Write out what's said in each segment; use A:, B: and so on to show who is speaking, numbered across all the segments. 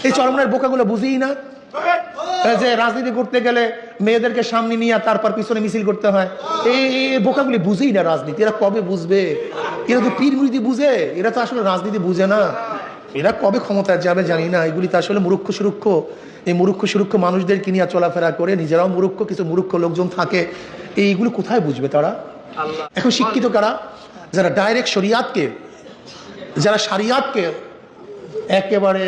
A: এই চরমনের বোকাগুলো বুঝেই না যে রাজনীতি করতে গেলে মেয়েদেরকে সামনে নিয়ে তারপর পিছনে মিছিল করতে হয়। এই বোকাগুলি বুঝেই না রাজনীতি। এরা কবে বুঝবে? এরা তো পীর মুরিদি বুঝে, এরা তো আসলে রাজনীতি বুঝে না। এরা কবে ক্ষমতায় যাবে জানি না। এগুলি তো আসলে মূর্খ সুরুক্ষ। এই মূর্খ সুরুক্ষ মানুষদেরকে নিয়ে চলাফেরা করে, নিজেরাও মূর্খ, কিছু মূর্খ লোকজন থাকে। এইগুলো কোথায় বুঝবে তারা? এখন শিক্ষিত কারা? যারা ডাইরেক্ট শরিয়াতকে, যারা শরিয়াতকে একেবারে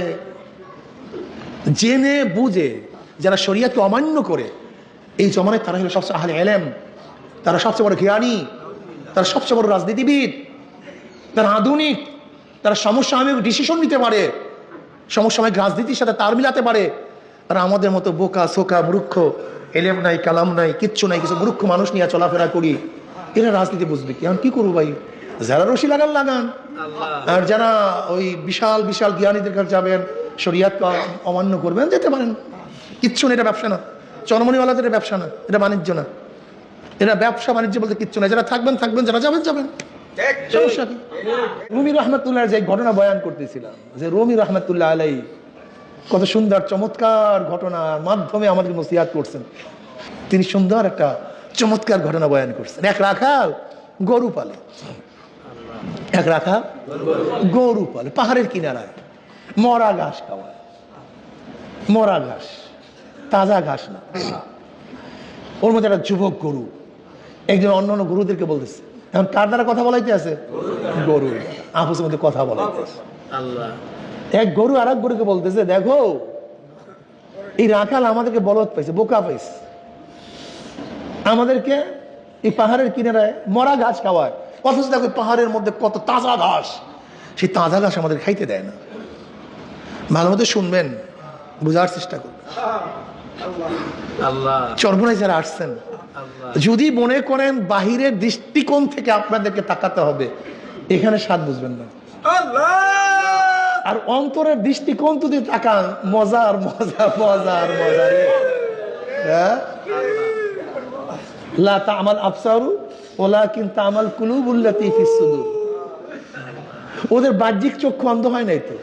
A: জেনে বুঝে, যারা শরিয়াতকে অমান্য করে, এই জমানায় তারা হলো সবচেয়ে আহলে ইলম, তারা সবচেয়ে বড় জ্ঞানী, তারা সবচেয়ে বড় রাজনীতিবিদ, তারা আধুনিক, তারা সমসাময়িক ডিসিশন নিতে পারে, সমসাময়িক রাজনীতির সাথে তাল মিলাতে পারে। আর আমাদের মতো বোকা সোকা মূর্খ, এলেম নাই কালাম নাই কিচ্ছু নাই, কিছু মূর্খ মানুষ নিয়ে চলাফেরা করি, এরা রাজনীতি বুঝবে কি? এখন কি করবো ভাই? যারা রশি লাগান লাগান, আর যারা ওই বিশাল বিশাল জ্ঞানীদের কাছে যাবেন, শরিয়াত অমান্য করবেন, যেতে পারেন, কিচ্ছু না। এটা ব্যবসা না, চরমনিওয়ালাদের ব্যবসা না, এটা বাণিজ্য না। এটা ব্যবসা বাণিজ্য বলতে কিচ্ছু না। যারা থাকবেন থাকবেন, যারা যাবেন যাবেন, সমস্যা কি? রুমি রহমতুল্লাহ যে ঘটনা বয়ান করতেছিলাম, যে রুমি রহমতুল্লাহ আলাই কত সুন্দর চমৎকার ঘটনার মাধ্যমে আমাদের নসিহত করছেন। তিনি সুন্দর একটা চমৎকার ঘটনা বয়ান করছেন। এক রাখাল গরু পালে, এক রাখাল গরু পালে পাহাড়ের কিনারায়, মরা ঘাস খাওয়ায়, মরা ঘাস, তাজা ঘাস না। ওর মধ্যে একটা যুবক গরু একজন অন্য গরুদেরকে বলতেছে, এখন কার দ্বারা কথা বলাইতে আছে? গরু আপসের মধ্যে কথা বলাইতে আছে। এক গরু আর এক গরুকে বলতেছে, দেখো এই রাখাল আমাদেরকে বলদ পাইছে, বোকা পাইছে, আমাদেরকে এই পাহাড়ের কিনারায় মরা ঘাস খাওয়ায়, অথচ দেখো পাহাড়ের মধ্যে কত তাজা ঘাস, সেই তাজা ঘাস আমাদের খাইতে দেয় না। ভালো মতো শুনবেন, বোঝার চেষ্টা করবেন। চরমনায় যারা আসছেন, যদি মনে করেন বাহিরের দৃষ্টিকোণ থেকে আপনাদেরকে তাকাতে হবে, এখানে স্বাদ বুঝবেন না। আর অন্তরের দৃষ্টিকোণ যদি তাকান, মজার মজা মজার মজা। লা তা'মাল আবসারু ওয়ালাকিন তা'মাল কুলুবুল্লাতী ফিস সুদূর। ওদের বাহ্যিক চক্ষু অন্ধ হয় নাই তো,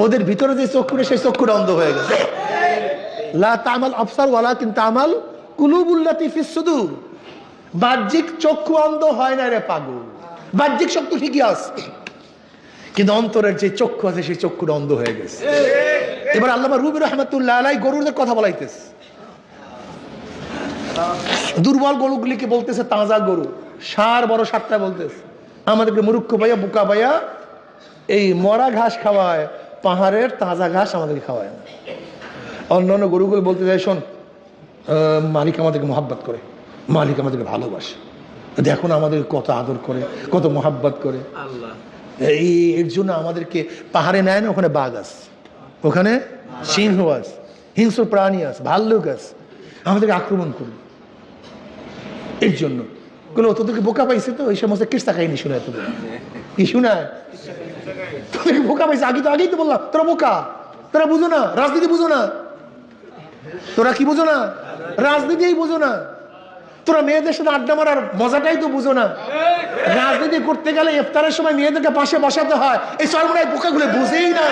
A: ওদের ভিতরে যে চক্ষুটা, সেই চক্ষুটা অন্ধ হয়ে গেছে। লা তা'মাল আবসার ওয়ালাকিন তা'মাল কুলুবুল্লাতী ফিস সুদূর। বাহ্যিক চক্ষু অন্ধ হয় না রে পাগল, বাহ্যিক চক্ষু ঠিকই আছে, কিন্তু অন্তরের যে চক্ষু আছে সেই চক্ষুটা অন্ধ হয়ে গেছে। এবার আল্লামা রুমি রহমতুল্লাহ আলাই গরুদের কথা বলাইতেছে, দুর্বল গরুগুলিকে বলতেছে তাজা গরু, সার বড় সারটা বলতেছে, আমাদেরকে মূর্খ ভাইয়া বোকা ভাইয়া এই মরা ঘাস খাওয়ায়, পাহাড়ের তাজা ঘাস আমাদেরকে খাওয়ায় না। অন্যান্য গরুগুলো বলতে যায়, শোন মালিক আমাদেরকে মহাব্বত করে, মালিক আমাদেরকে ভালোবাসে, দেখুন আমাদের কত আদর করে, কত মহাব্বত করে, এর জন্য আমাদেরকে পাহাড়ে নেয় না, ওখানে বাঘ আছে, ওখানে সিংহ আছে, হিংস্র প্রাণী আছে, ভাল্লুক আছে, আমাদেরকে আক্রমণ করবে। এর জন্য বলো তোদেরকে বোকা পাইছে তো, এই সমস্ত কিস্তা কাহিনী শোনায়, তোদের কি শোনায়? তোদেরকে বোকা পাইছে, আগেই তো বললাম তোরা বোকা, তোরা বুঝো না, রাজনীতি বুঝো না। তোরা কি বুঝো না? রাজনীতিই বুঝো না। তোরা মেয়েদের সাথে আড্ডা মারার মজাটাই তো বুঝো না। রাজনীতি করতে গেলে ইফতারের সময় মেয়েদেরকে পাশে বসাতে হয়, এই চরমনায় বোকাগুলো বুঝেই না,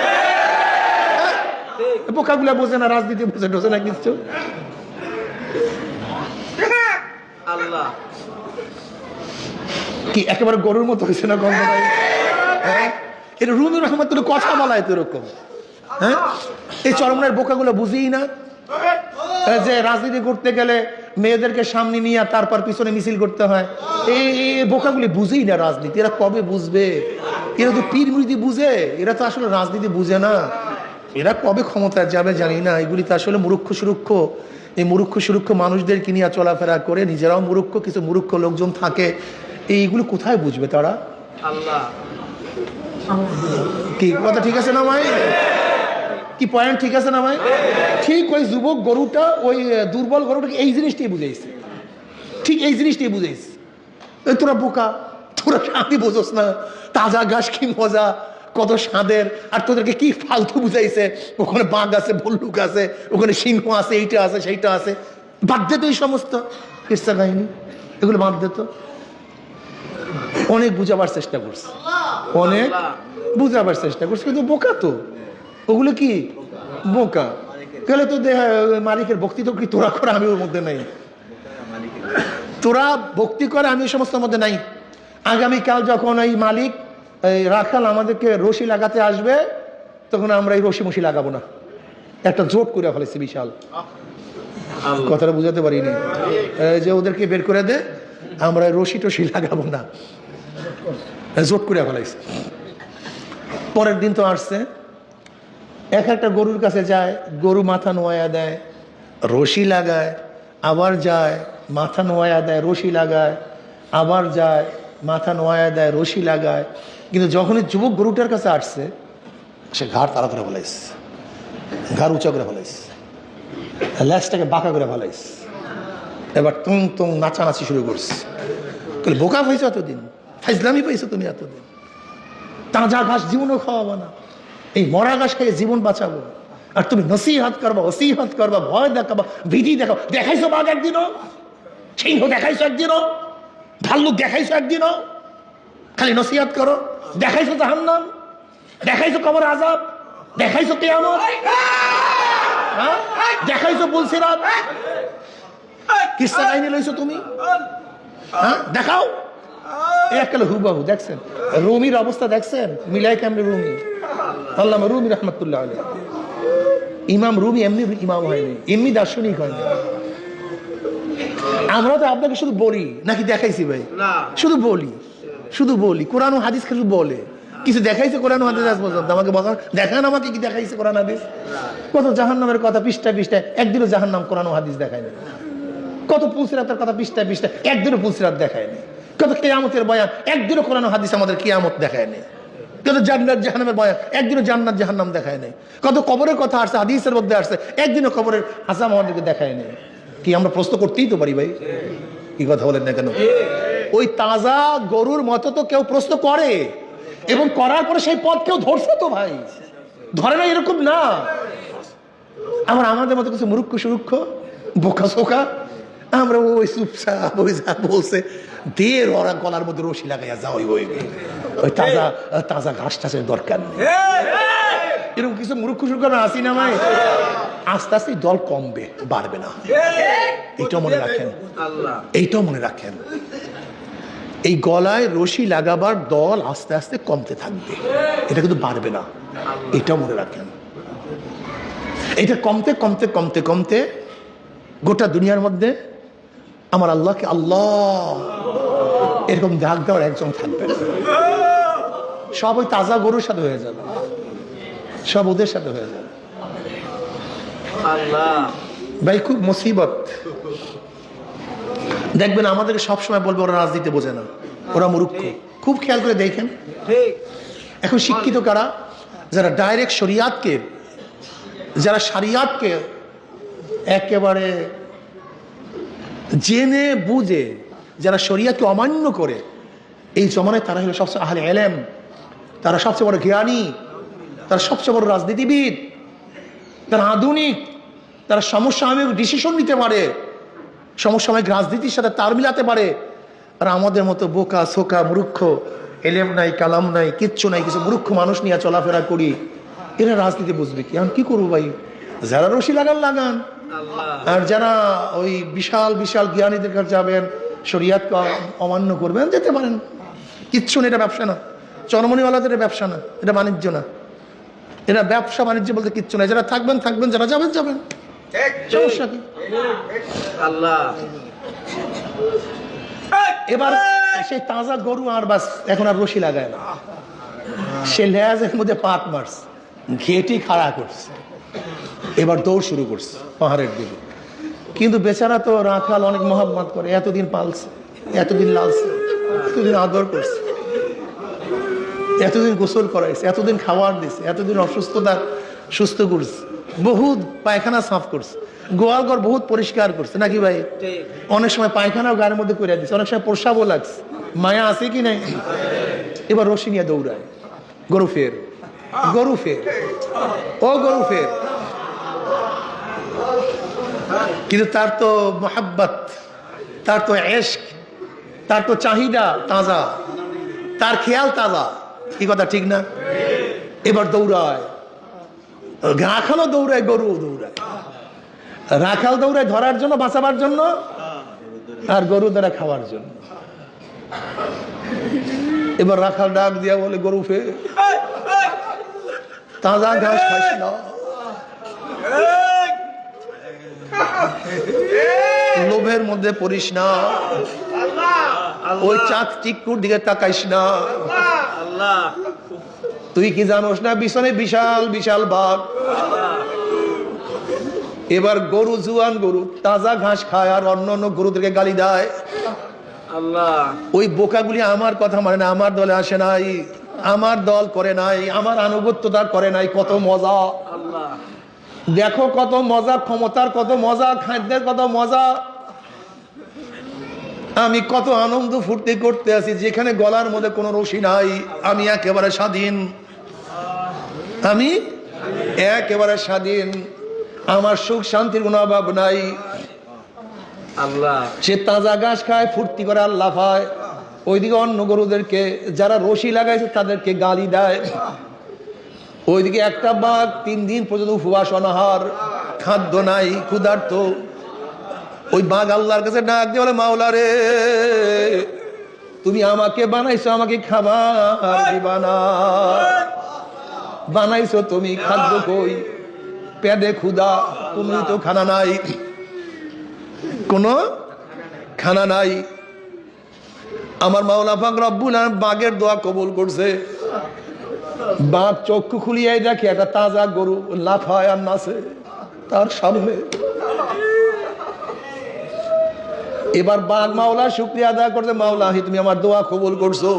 A: বোকাগুলো বোঝে না, রাজনীতি বোঝে না কিছু। আল্লাহ কি একেবারে গরুর মতো হয়েছে না গন্ধ? এটা রুমি রহমতুল্লাহ কথা বলায় তো এরকম। হ্যাঁ, এই চরমনার বোকাগুলো বুঝেই না যে রাজনীতি করতে গেলে মেয়েদেরকে সামনে নিয়ে তারপর পিছনে মিছিল করতে হয়। এই বোকাগুলি বুঝেই না রাজনীতি। এরা কবে বুঝবে? এরা তো পীর মুরিদি বুঝে, এরা তো আসলে রাজনীতি বুঝে না। এরা কবে ক্ষমতায় যাবে জানি না। এগুলি তো আসলে মূর্খ সুরুক্ষ। এই মূর্খ সুরুক্ষ মানুষদেরকে নিয়ে চলাফেরা করে, নিজেরাও মূর্খ, কিছু মূর্খ লোকজন থাকে। এইগুলো কোথায় বুঝবে তারা? আল্লাহ কি কথা ঠিক আছে না ভাই? কি পয়েন্ট ঠিক আছে না ভাই? ঠিক ওই যুবক গরুটা, ওই দুর্বল গরুটাকে এই জিনিসটাই বুঝাইছে, ঠিক এই জিনিসটাই বুঝাইছে। তোরা বোকা, তোরা শান্তি বোঝোস না, তাজা ঘাস কি মজা, কত স্বাদের, আর তোদেরকে কি ফালতু বুঝাইছে, ওখানে বাঘ আছে, ভল্লুক আছে, ওখানে সিংহ আছে, এইটা আছে সেইটা আছে। বাদ দে তো এই সমস্ত কিস্সা কাহিনী, এগুলো বাদ দে তো। অনেক বুঝাবার চেষ্টা করছে, অনেক বুঝাবার চেষ্টা করছে, কিন্তু বোকা তো ওগুলো কি বোকা গেলে তো মালিকের ভক্তি তো কি তোরা করে, আমি ওর মধ্যে নাই। তোরা ভক্তি করে, আমি সমস্ত মধ্যে নাই। আগামীকাল যখন এই মালিক এই রাখাল আমাদেরকে রশি লাগাতে আসবে, তখন আমরা এই রশি মশি লাগাবো না, একটা জোট করে ফেলেছি বিশাল। কথাটা বুঝাতে পারিনি যে ওদেরকে বের করে দে, আমরা রশি টশি লাগাবো না, জোট করে ফেলাইছি। পরের দিন তো আসছে, এক একটা গরুর কাছে যায়, গরু মাথা নোয়া দেয়, রশি লাগায়, আবার যায় মাথা নোয়া দেয়, রশি লাগায়, আবার যায় মাথা নোয়া দেয়, রশি লাগায়। কিন্তু যখনই যুবক গরুটার কাছে আসছে, সে ঘাড় তাড়া করে ফেলাইছে, ঘাড় উঁচা করে ফেলাইছে, ল্যাসটাকে বাঁকা করে ফেলাইছে। এবার তুং তুং নাচানাচি শুরু করছে। বোকা পাইছো এতদিন, ফাইজলামি পাইছো তুমি এতদিন, তাজা ঘাস জীবনও খাওয়াবো না, এই মরা ঘাস খেয়ে জীবন বাঁচাবো, আর তুমি নসিহত করবা, ওসিহত করবা, ভয় দেখাবা, ভীতি দেখাও। দেখাইছো বাঘ একদিনও, সিংহ দেখাইছো একদিনও, ভাল্লুক দেখাইছো একদিনও, খালি নসিহত করো। দেখাইছো জাহান্নাম, দেখাইছো কবর আযাব, দেখাইছো কিয়ামত, দেখাইছো পুলসিরাত, কিসসা কাহিনী লইছো তুমি, দেখাও। একালে হুবাহু দেখছেন রুমির অবস্থা, দেখছেন মিলাই কেমনে রুমি, আল্লামা রুমি রহমতুল্লাহ আলাইহি। ইমাম রুমি এমনি ইমাম হয়নি, এমনি দার্শনিক হয়নি। আমরা তো আপনাকে শুধু বলি নাকি দেখাইছি ভাই, শুধু বলি, শুধু বলি। কোরআন ও হাদিস শুধু বলে, কিছু দেখাইছে কোরআন ও হাদিস আজ পর্যন্ত? আমাকে বলেন, দেখান আমাকে কি দেখাইছে কোরআন হাদিস। কত জাহান্নামের কথা পৃষ্ঠায় পৃষ্ঠায়, একদিনও জাহান্নাম কোরআন ও হাদিস দেখায়নি। কত পুলসিরাতের কথা পৃষ্ঠায় পৃষ্ঠায়, একদিনও পুলসিরাত দেখায়নি। কত কিয়ামতের বয়ান, একদিনও কোরআন ও হাদিস আমাদের কিয়ামত দেখায়নি। কত জান্নাত জাহান্নামের বয়ান, একদিনও জান্নাত জাহান্নাম দেখায়নি। কত কবরের কথা আসছে, হাদিসের মধ্যে আসছে, একদিনও কবরের আযাব আমাদেরকে দেখায়নি। কি আমরা প্রশ্ন করতেই তো পারি ভাই, কি কথা বলেন না কেন? ওই তাজা গরুর মতো তো কেউ প্রশ্ন করে, এবং করার পরে সেই পথ কেউ ধরছে তো ভাই, ধরে না এরকম না। আমার আমাদের মতো কিছু মুরুক্ষ সুরুক্ষ বোকা সোকা, আমরা ওই চুপচাপ ওই যা বলছে দের ওরা গলার মধ্যে রশি লাগাইয়া যাও, ওই তাজা তাজা ঘাস টাসের দরকার নেই। এরকম কিছু মুরুক্ষ সুরুক্ষ আসি না ভাই, আস্তে আস্তে দল কমবে, বাড়বে না। এইটাও মনে রাখেন, এইটাও মনে রাখেন। এই গলায় রশি লাগাবার দল আস্তে আস্তে কমতে থাকবে, এটা কিন্তু বাড়বে না, এটাও মনে রাখেন। এটা কমতে কমতে কমতে কমতে গোটা দুনিয়ার মধ্যে আমার আল্লাহকে আল্লাহ এরকম ডাক দেওয়ার একজন থাকবে না। সব ওই তাজা গরুর সাথে হয়ে যাবে, সব ওদের সাথে হয়ে যাবে। ভাই খুব মুসিবত। দেখবেন আমাদেরকে সবসময় বলবে ওরা রাজনীতি বোঝে না, ওরা মূর্খ। খুব খেয়াল করে দেখেন এখন শিক্ষিত কারা, যারা ডাইরেক্ট শরিয়াতকে, যারা শরিয়াতকে একেবারে জেনে বুঝে, যারা শরিয়াতকে অমান্য করে, এই জমানায় তারা হলো সবচেয়ে আহলে ইলম, তারা সবচেয়ে বড় জ্ঞানী, তারা সবচেয়ে বড় রাজনীতিবিদ, তারা আধুনিক, তারা সমসাময়িক ডিসিশন নিতে পারে, সমসাময়িক রাজনীতির সাথে তাল মিলাতে পারে। আর আমাদের মতো বোকা সোকা মূর্খ, এলেম নাই কালাম নাই কিচ্ছু নাই, কিছু মূর্খ মানুষ নিয়ে চলাফেরা করি, এরা রাজনীতি বুঝবে কি? আমি কি করবো ভাই? যারা রশি লাগান লাগান, আর যারা ওই বিশাল বিশাল জ্ঞানীদের কাছে যাবেন, শরিয়াতকে অমান্য করবেন, যেতে পারেন, কিচ্ছু না। এটা ব্যবসা না, চরমনিওয়ালাদের ব্যবসা না, এটা বাণিজ্য না, এটা ব্যবসা বাণিজ্য বলতে কিচ্ছু না। যারা থাকবেন থাকবেন, যারা যাবেন যাবেন, সমস্যা কি? আল্লাহ এবার সেই তাজা গরু আর বাস এখন আর রশি লাগায় না, সে লেজের মধ্যে পাত মারছে, ঘেটি খাড়া করছে, এবার দৌড় শুরু করছে পাহাড়ের দিকে। কিন্তু বেচারা তো রাখাল অনেক মহব্বত করে, এতদিন পালছে, এতদিন লালছে, এতদিন আদর করছে, এতদিন গোসল করাইছে, এতদিন খাবার দিছে, এতদিন অসুস্থতা সুস্থ করছে, বহুত পায়খানা সাফ করছে, গোয়াল ঘর বহুত পরিষ্কার করছে, নাকি ভাই? অনেক সময় পায়খানাও গায়ের মধ্যে করে দিচ্ছে, অনেক সময় প্রসাবও লাগছে, মায়া আছে কি নাই? এবার রশি নিয়ে দৌড়ায়, গরু ফের, গরু ফের, ও গরু ফের। কিন্তু তার তো মোহাব্বত, তার তো এশক, তার তো চাহিদা তাজা, তার খেয়াল তাজা, কি কথা ঠিক না? এবার দৌড়ায়, রাখালও দৌড়ায়, গরু দৌড়ায়। রাখাল দৌড়ায় ধরার জন্য, বাঁচাবার জন্য, আর গরু দ্বারা খাওয়ার জন্য। এবার রাখাল ডাক দিয়া বলে, গরু ফে তাজা ঘাস খাস না, লোভের মধ্যে পড়িস না, ওই চাক চিকুর দিকে তাকাইস না। তুই কি জানোস না পিছনে বিশাল বিশাল বাঘ। এবার গরু, জুয়ান গরু তাজা ঘাস খায় আর অন্য অন্য গরুদেরকে গালি দেয়। ওই বোকাগুলি আমার কথা মানে না, আমার দলে আসে নাই, আমার দল করে নাই, আমার আনুগত্যতা করে নাই। কত মজা, দেখো কত মজা, ক্ষমতার কত মজা, খাদ্যের কত মজা। আমি কত আনন্দ ফুর্তি করতে আছি, যেখানে গলার মধ্যে কোনো রশি নাই। আমি একেবারে স্বাধীন, আমি একেবারে স্বাধীন, আমার সুখ শান্তির কোনো অভাব নাই। সে তাজা ঘাস খায়, ফুর্তি করে, আল্লাহ পায়। ওইদিকে অন্য গরুদেরকে যারা রশি লাগাইছে তাদেরকে গালি দেয়। ওইদিকে একটা বাঘ 3 দিন পর্যন্ত উপবাস, অনাহার, খাদ্য নাই, ক্ষুধার্ত। ওই বাঘ আল্লাহর কাছে ডাক দিয়ে বলে, মাওলা রে, তুমি আমাকে বানাইছো, আমাকে খাবার দিবা না? বানাইছো তুমি, খাদ্য কই? পেটে ক্ষুধা, তুমি তো খানা নাই, কোনো খানা নাই। আমার মাওলা পাক রব্বুল আলামিন বাঘের দোয়া কবুল করছে। বাঘ চক্ষু খুলিয়ে দেখে একটা তাজা গরু লাফায় আর নাচে তার সামনে। এবার বাঘ মাওলা শুকরিয়া আদায় করছে, মাওলা তুমি আমার দোয়া কবুল করছো।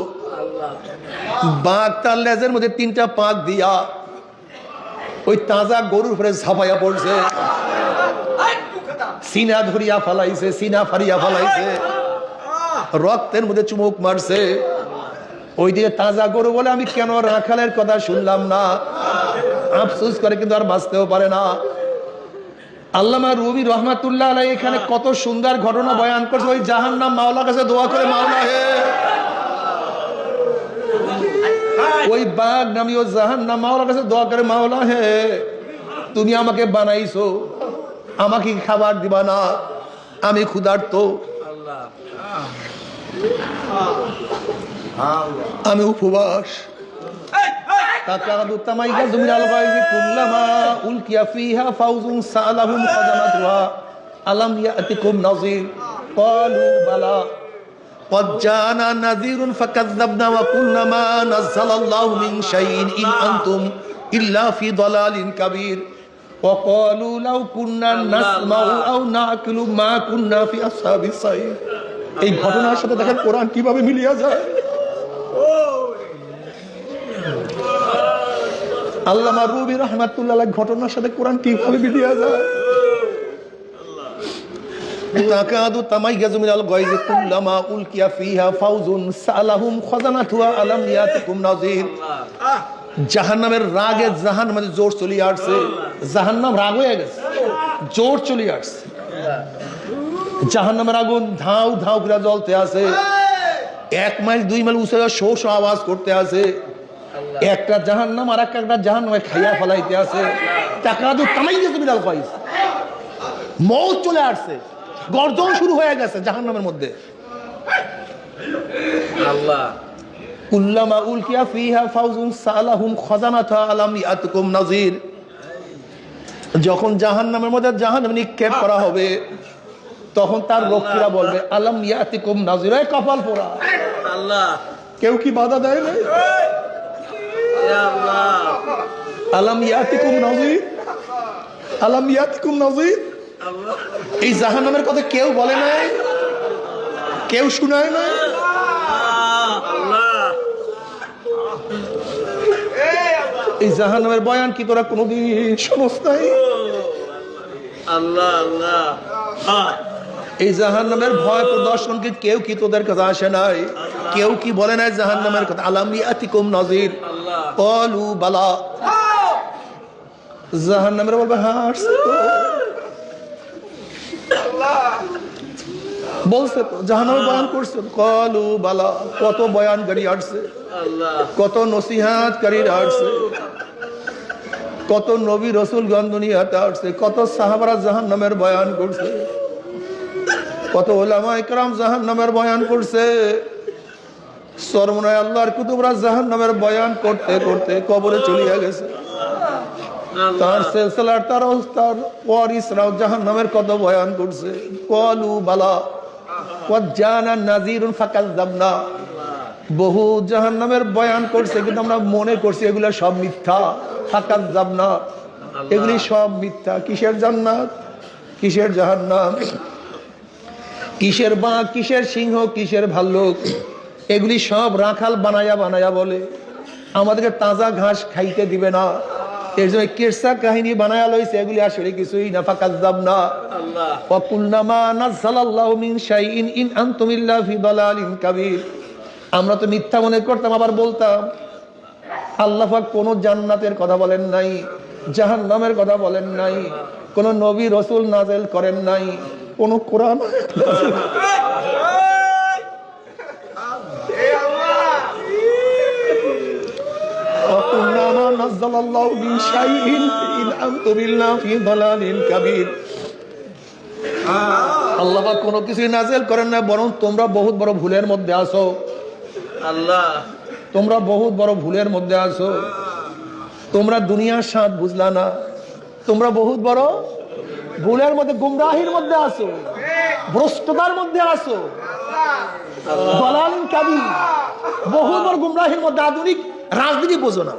A: বাঘ তার লেজের মধ্যে 3টা পাক দিয়া ওই তাজা গরুর উপরে ঝাঁপাইয়া পড়ছে, সিনা ধরিয়া ফালাইছে, সিনা ফারিয়া ফালাইছে, রক্তের মধ্যে চুমুক মারছে। ওইদিকে তাজা গরু বলে, আমি কেন রাখালের কথা শুনলাম না, আফসোস করে কিন্তু আর বাঁচতেও পারে না। আল্লামা রুমি রহমাতুল্লাহ আলাইহি এখানে কত সুন্দর ঘটনা বয়ান করছে। ওই জাহান্নাম মাওলার কাছে দোয়া করে, মাওলা হে, ওই বাঘ নামি ও জাহান্নাম মাওলার কাছে দোয়া করে, মাওলা হে, তুমি আমাকে বানাইছো, আমাকে খাবার দিবা না, আমি ক্ষুধার্ত, আমি উপবাস। তাকাদু তামাইয়াজু মিনাল গায়জি কুল্লামা উলকিয়া ফিহা ফাউজুন সালাহুম খাজানাতুহা আলাম ইয়াতিকুম নাযীর ক্বালু বালা قد جاءنا نذير فكذبنا وقلنا ما نزل الله من شيء إن أنتم إلا في ضلال كبير وقالوا لو كنا نسمع أو نعقل ما كنا في أصحاب السعير। এই ঘটনার সাথে দেখেন কোরআন কিভাবে মিলিয়ে যায়। আল্লামা রুমি রাহমাতুল্লাহ ঘটনার সাথে কোরআন কিভাবে মিলিয়ে যায়। তাকাদু তামাইয়াজু মিনাল গায়জি কুল্লামা উলকিয়া ফিহা ফাউজুন সালাহুম খাজানাতুহা আলাম ইয়াতিকুম নাযীর। জাহান্নামের রাগে জাহান্নামে জোর চলে আসছে, জাহান্নাম রাগ হয়ে গেছে, জোর চলে আসছে। জাহান্নামের আগুন ধাউ ধাউ করে জ্বলতে আছে, 1 মাইল 2 মাইল উঁচু শো শো আওয়াজ করতে আছে। একটা জাহান্নাম আর একটা জাহান্নামে খাইয়া ফেলাইতে আছে। তাকাদু তামাইয়াজু মিনাল গায়জ, মৌত চলে আসছে, গর্জন শুরু হয়ে গেছে জাহান্নামের মধ্যে। আল্লাহ কুল্লামা উলকিয়া ফিহা ফাউজুন সালাহুম খাজানাতুহা আলাম ইয়াতিকুম নাযীর। যখন জাহান্নামের মধ্যে জাহান্নাম নিক্ষেপ করা হবে, তখন তার রক্ষীরা বলবে, আলাম ইয়াতিকুম নাযীর, এই কপাল পোড়া, আল্লাহ কেউ কি বাধা দেয় না? আলাম ইয়াতিকুম নাযীর, আলাম ইয়াতিকুম নাযীর। এই জাহান্নামের কথা কেউ বলে নাই, কেউ শুনায় না। এই জাহান্নামের বয়ান কি তোরা কোনদিন শুনস নাই? আল্লাহ আল্লাহ, এই জাহান্নামের ভয় প্রদর্শন কেউ কি তোদের কাছে আসে নাই? কেউ কি বলে নাই জাহান্নামের কথা? আলাম ইয়াতিকুম নাযীর ক্বালু বালা। জাহান্নামের বলবে, হ্যাঁ আসছে তো, বলছে তো, জাহান্নামের বয়ান করছে। ক্বালু বালা, কত বয়ানকারী আসছে, কত নসিহতকারী আসছে। কত নবী রসুলগণ দুনিয়াতে আসছে, কত সাহাবারা জাহান্নামের বয়ান করছে, কত ওলামা ইকরাম জাহান্নামের বয়ান করছে। সরমনায় আল্লাহর কুতুবরা জাহান্নামের বয়ান করতে করতে কবরে চলিয়া গেছে। তার সিলসিলার তার ওয়ারিসরাও জাহান্নামের কত বয়ান করছে। ক্বালু বালা ওয়া জানা নাযীরুন ফাকাযযাবনা, বহু জাহান্নামের বয়ান করছে, কিন্তু আমরা মনে করছি এগুলো সব মিথ্যা। ফাকাযযাবনা, এগুলি সব মিথ্যা। কিসের জান্নাত, কিসের জাহান্নাম, কিসের বাঘ, কিসের সিংহ, কিসের ভাল্লুক, এগুলি সব রাখাল বানায়া বানায়া বলে আমাদেরকে তাজা ঘাস খাইতে দিবে না, এর জন্য কিরসা কাহিনী বানায়া লইছে। এগুলি আসলে কিছুই না। ফাকাযযাবনা ওয়া কুলনা মা নাযালাল্লাহু মিন শাইইন ইন আনতুম ইল্লা ফি দালালিন কাবীর। আমরা তো মিথ্যা মনে করতাম, আবার বলতাম আল্লাহ পাক কোন জান্নাতের কথা বলেন নাই, জাহান্নামের কথা বলেন নাই, কোন নবী রাসূল নাযিল করেন নাই, কোন কোরআন আল্লাহ পাক কোনো কিছুই নাযিল করেন না, বরং তোমরা বহুত বড় ভুলের মধ্যে আছো। আল্লাহ, তোমরা বহুত বড় ভুলের মধ্যে আছো, তোমরা দুনিয়ার স্বাদ বুঝলা না, তোমরা বহুত বড় ভুলের মধ্যে, গুমরাহির মধ্যে আছো, ভ্রষ্টতার মধ্যে আছো, দালালিন কাবীর, বহুত বড় গুমরাহির মধ্যে। আধুনিক রাজনীতি বোঝো না,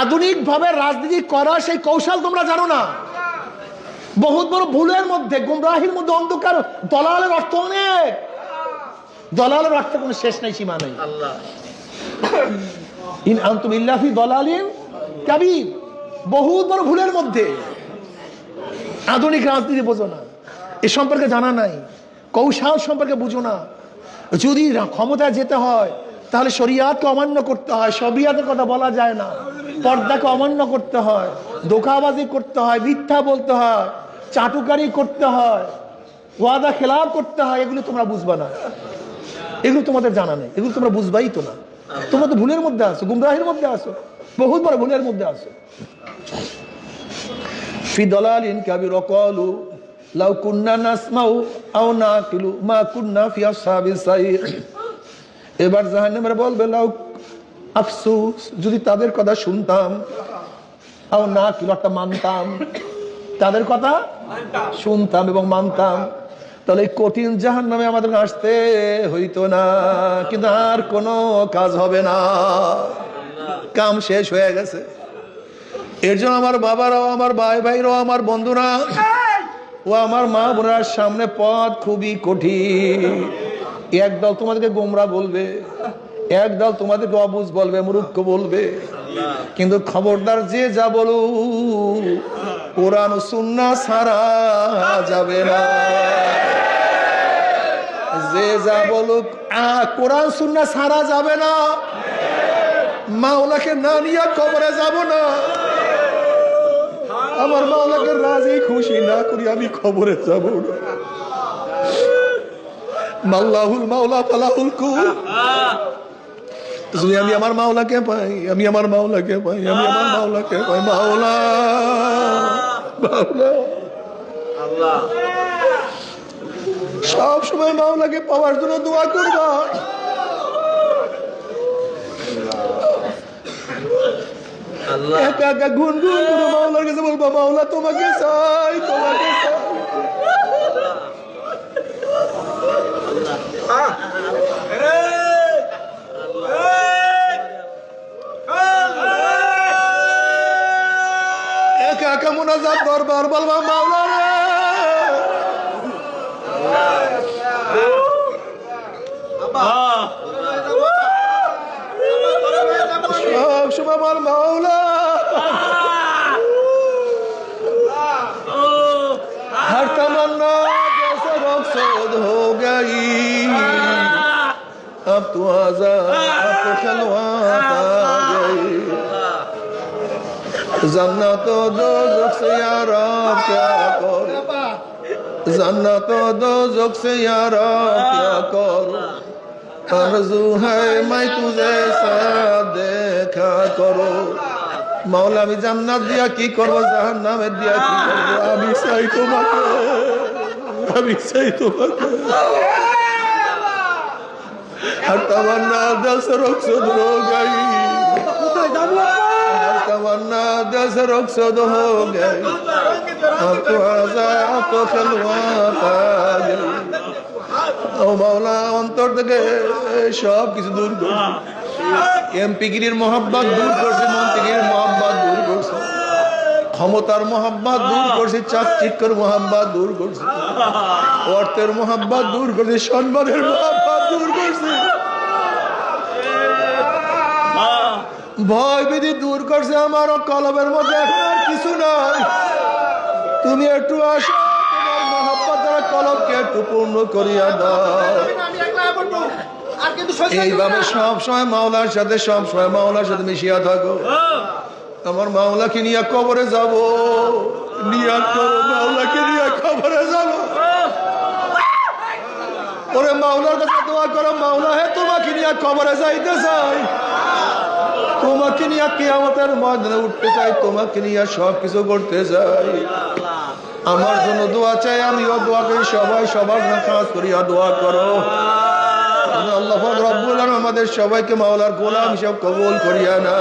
A: আধুনিক ভাবে রাজনীতি করা সেই কৌশল তোমরা জানো না। বহুত বড় ভুলের মধ্যে, গুমরাহির মধ্যে, অন্ধকার। দলালের অর্থ অনেক, দলালের অর্থ কোনো শেষ নাই, সীমা নাই। ইন আনতুম ইল্লা ফি দালালিন কাবীর, বহুত বড় ভুলের মধ্যে। আধুনিক রাজনীতি বোঝো না, এ সম্পর্কে জানা নাই, কৌশল সম্পর্কে বুঝো না। যদি ক্ষমতায় যেতে হয় তাহলে শরিয়াতকে অমান্য করতে হয়, শরিয়াতের কথা বলা যায় না, পর্দাকে অমান্য করতে হয়, ধোঁকাবাজি করতে হয়, মিথ্যা বলতে হয়, চাটুকারি করতে হয়, ওয়াদা খেলাফ করতে হয়। এগুলো তোমরা বুঝবা না, এগুলো তোমাদের জানা নেই, এগুলো তোমরা বুঝবাই তো না। তোমরা তো ভুলের মধ্যে আছো, গুমরাহির মধ্যে আছো, বহুত বড় ভুলের মধ্যে আছো। ফি দালালিন কাবীর ক্বালু লাউ কুন্না নাসমাউ আও নাকিলু মা কুন্না ফি আসহাবিস সাইর। এবার জাহান্নামের বলবে লাউ, আফসোস, যদি তাদের কথা শুনতাম, আও নাকিলু, একটা মানতাম, তাদের কথা শুনতাম এবং মানতাম, তাহলে কঠিন জাহান্নামে আমাদের আসতে হইতো না। কিন্তু আর কোনো কাজ হবে না, কাম শেষ হয়ে গেছে। এর জন্য আমার বাবারাও, আমার ভাই ভাইরাও, আমার বন্ধুরা ও আমার মা বোনার সামনে পথ খুবই কঠিন। একদল তোমাদেরকে গোমরা বলবে, একদল তোমাদেরকে অবুঝ বলবে, মূর্খ বলবে, কিন্তু খবরদার যে যা বলো কোরআন ও সুন্নাহ ছাড়া যাবে না। যে যা বলুক কোরআন সুন্নাহ ছাড়া যাবে না। মাওলাকে না নিয়ে কবরে যাব না, আমার মাওলাকে রাজি খুশি না করি আমি কবরে যাব না। মাল্লাহুল মাওলা ফালাহুল কুল। যদি আমি আমার মাওলাকে পাই, আমি আমার মাওলাকে পাই, আমি আমার মাওলাকে পাই, মাওলা মাওলা আল্লাহ। সব সময় মাওলাকে পাওয়ার জন্য দোয়া করবা। একা একা গুনগুন করে মাওলার কাছে বলবা, মাওলা তোমাকে চাই, তোমাকে চাই। একা একা মুনাজাত দরবার বলবা, মাওলা রে সব সময় আমার মাওলা हर तमन्ना जैसे मकसूद हो गई, अब तो आज़ाद, अब तो खलवत आ गई। जन्नत तो दोज़ख से यार अब क्या करूं, जन्नत तो दोज़ख से यार अब क्या करूं। आरज़ू है मैं तुझे साथ देखा करो, মাওলা আমি জান্নাত দিয়া কি করবো, জাহান্নামের দিয়া কি করবো? আমি চাই তোমাকে, আমি চাই তোমাকে। हर तमन्ना दिल से रुखसत हो गई, हर तमन्ना दिल से रुखसत हो गई, अब तो आज़ाद तो खिलवात आ गई। ओ मौला अंतर থেকে সব কিছু দূর করছে, এমপিগিরির মোহাব্বত দূর করছে, মন্ত্রীগিরির মোহাব্বত দূর করছে, ক্ষমতার মোহাব্বত দূর করছে, চাকচিক্যের মোহাব্বত দূর করছে, অর্থের মোহাব্বত দূর করছে, সম্মানের মোহাব্বত দূর করছে, ভয় ভীতি দূর করছে। আমার কলবের মধ্যে এখন আর কিছু নাই। তুমি একটু আসো, তোমার মোহাব্বত দ্বারা কলবকে একটু পূর্ণ করিয়া দাও। এইভাবে সবসময় মাওলার সাথে, সবসময় মাওলার সাথে মিশিয়া থাকো। আমার মাওলাকে নিয়ে কবরে যাব, নিয়াত করো, মাওলাকে নিয়ে কবরে যাব। ওরে মাওলার কাছে দোয়া করো, মাওলা হে তোমাকে নিয়ে কবরে যাইতে চাই, তোমাকে নিয়ে কিয়ামতের ময়দানে উঠতে চাই, তোমাকে নিয়ে সবকিছু করতে চাই। আমার জন্য দোয়া চাই, আমিও দোয়া করি, সবাই সবার জন্য খাস করিয়া দোয়া করো। আল্লাহ পাক রব্বুল আলামিন আমাদের সবাইকে মাওলার গোলাম হিসেবে কবুল করিয়া না।